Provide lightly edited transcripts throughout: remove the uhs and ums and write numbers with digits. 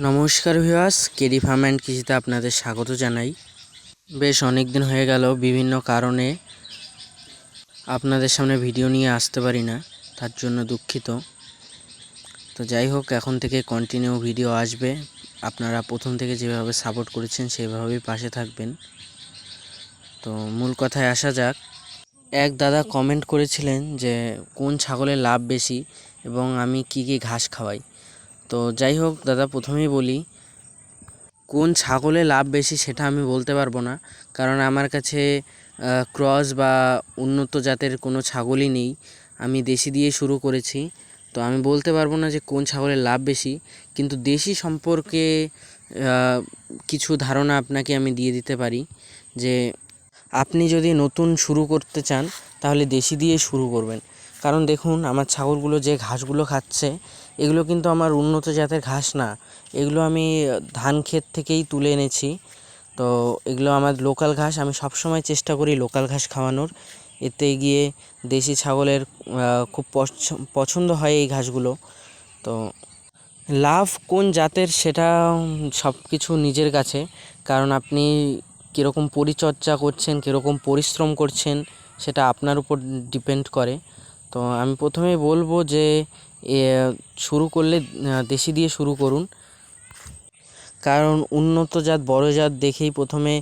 নমস্কার viewers, KD farm and কৃষিতে আপনাদের স্বাগত জানাই। বেশ অনেক দিন হয়ে গেল, বিভিন্ন কারণে আপনাদের সামনে ভিডিও নিয়ে আসতে পারি না, তার জন্য দুঃখিত। তো যাই হোক, এখন থেকে কন্টিনিউ ভিডিও আসবে। আপনারা প্রথম থেকে যেভাবে সাপোর্ট করেছেন সেভাবেই পাশে থাকবেন। তো মূল কথায় আসা যাক। এক দাদা কমেন্ট করেছিলেন যে কোন ছাগলের লাভ বেশি এবং আমি কি কি ঘাস খাওয়াই। তো যাই হোক দাদা, প্রথমেই বলি, কোন ছাগলে লাভ বেশি সেটা আমি বলতে পারবো না, কারণ আমার কাছে ক্রস বা উন্নত জাতের কোনো ছাগলই নেই। আমি দেশি দিয়ে শুরু করেছি, তো আমি বলতে পারবো না যে কোন ছাগলের লাভ বেশি। কিন্তু দেশি সম্পর্কে কিছু ধারণা আপনাকে আমি দিয়ে দিতে পারি যে আপনি যদি নতুন শুরু করতে চান তাহলে দেশি দিয়ে শুরু করবেন। কারণ দেখুন, আমার ছাগলগুলো যে ঘাসগুলো খাচ্ছে এগুলো কিন্তু আমার উন্নত জাতের ঘাস না, এগুলো আমি ধান ক্ষেত থেকেই তুলে এনেছি। তো এগুলো আমার লোকাল ঘাস, আমি সবসময় চেষ্টা করি লোকাল ঘাস খাওয়ানোর। এতে গিয়ে দেশি ছাগলের খুব পছন্দ হয় এই ঘাসগুলো। তো লাভ কোন জাতের সেটা সব কিছু নিজের কাছে, কারণ আপনি কীরকম পরিচর্যা করছেন, কীরকম পরিশ্রম করছেন সেটা আপনার উপর ডিপেন্ড করে। তো আমি প্রথমেই বলবো যে শুরু করলে দেশি দিয়ে শুরু করুন, কারণ উন্নত জাত বড় জাত দেখেই প্রথমে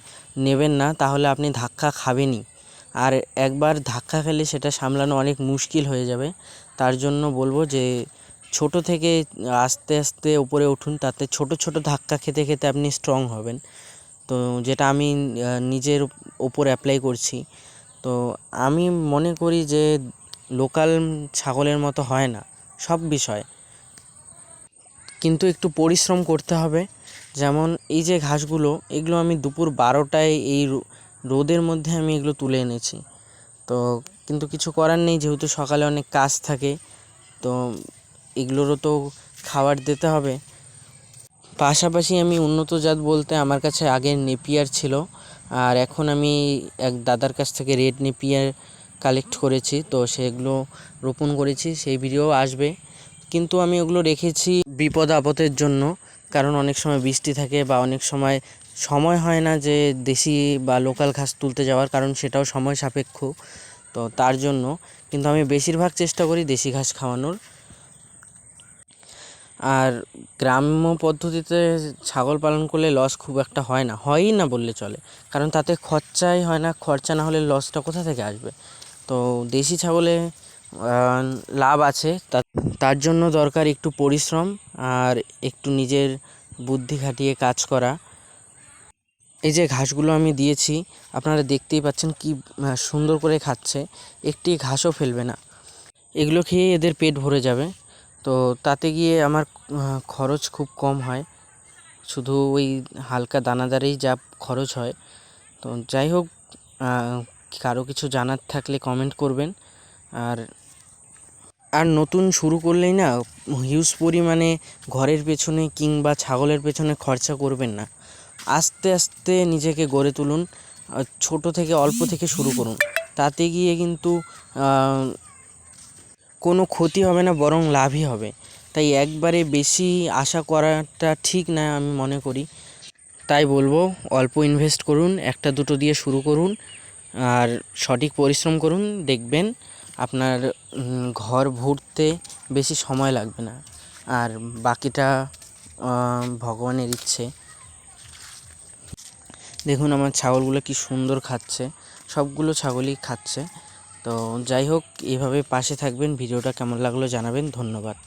নেবেন না, তাহলে আপনি ধাক্কা খাবেনই। আর একবার ধাক্কা খেলে সেটা সামলানো অনেক মুশকিল হয়ে যাবে। তার জন্য বলবো যে ছোট থেকে আস্তে আস্তে উপরে উঠুন, তাতে ছোট ছোট ধাক্কা খেতে খেতে আপনি স্ট্রং হবেন। তো যেটা আমি নিজের ওপর অ্যাপ্লাই করছি। তো আমি মনে করি যে লোকাল ছাগলের মতো হয় না সব বিষয়, কিন্তু একটু পরিশ্রম করতে হবে। যেমন এই যে ঘাসগুলো, এগুলো আমি দুপুর 12টায় এই রোদের মধ্যে আমি এগুলো তুলে এনেছি। তো কিন্তু কিছু করার নেই, যেহেতু সকালে অনেক কাজ থাকে, তো এগুলোরও তো খাবার দিতে হবে। পাশাপাশি আমি উন্নত জাত বলতে আমার কাছে আগে নেপিয়ার ছিল, আর এখন আমি এক দাদার কাছ থেকে রেড নেপিয়ার কালেক্ট করেছি, তো সেগুলো রোপণ করেছি, সেই ভিডিও আসবে। কিন্তু আমি ওগুলো রেখেছি বিপদ আপদের জন্য, কারণ অনেক সময় বৃষ্টি থাকে বা অনেক সময় হয় না যে দেশি বা লোকাল ঘাস তুলতে যাওয়ার, কারণ সেটাও সময় সাপেক্ষ। তো তার জন্য কিন্তু আমি বেশিরভাগ চেষ্টা করি দেশি ঘাস খাওয়ানোর। আর গ্রাম্য পদ্ধতিতে ছাগল পালন করলে লস খুব একটা হয় না, হয়ই না বললে চলে, কারণ তাতে খরচাই হয় না। খরচা না হলে লসটা কোথা থেকে আসবে? তো দেশি ছাগলে লাভ আছে, তার জন্য দরকার একটু পরিশ্রম আর একটু নিজের বুদ্ধি খাটিয়ে কাজ করা। এই যে ঘাসগুলো আমি দিয়েছি, আপনারা দেখতেই পাচ্ছেন কি সুন্দর করে খাচ্ছে, একটি ঘাসও ফেলবে না। এগুলো খেয়ে এদের পেট ভরে যাবে। তো তাতে গিয়ে আমার খরচ খুব কম হয়, শুধু ওই হালকা দানাদারেই যা খরচ হয়। তো যাই হোক, কারো কিছু জানার থাকলে কমেন্ট করবেন। আর নতুন শুরু করলেই না হিউজ পরিমাণে ঘরের পেছনে কিংবা ছাগলের পেছনে খরচা করবেন না। আস্তে আস্তে নিজেকে গড়ে তুলুন, ছোট থেকে অল্প থেকে শুরু করুন। তাতে গিয়ে কিন্তু কোনো ক্ষতি হবে না, বরং লাভই হবে। তাই একবারে বেশি আশা করাটা ঠিক না আমি মনে করি। তাই বলবো, অল্প ইনভেস্ট করুন, একটা দুটো দিয়ে শুরু করুন, আর সঠিক পরিশ্রম করুন, দেখবেন আপনার ঘর ভরতে বেশি সময় লাগবে না। আর বাকিটা ভগবানের ইচ্ছে। দেখুন আমার ছাগলগুলো কি সুন্দর খাচ্ছে, সবগুলো ছাগলই খাচ্ছে। তো যাই হোক, এইভাবে পাশে থাকবেন। ভিডিওটা কেমন লাগলো জানাবেন। ধন্যবাদ।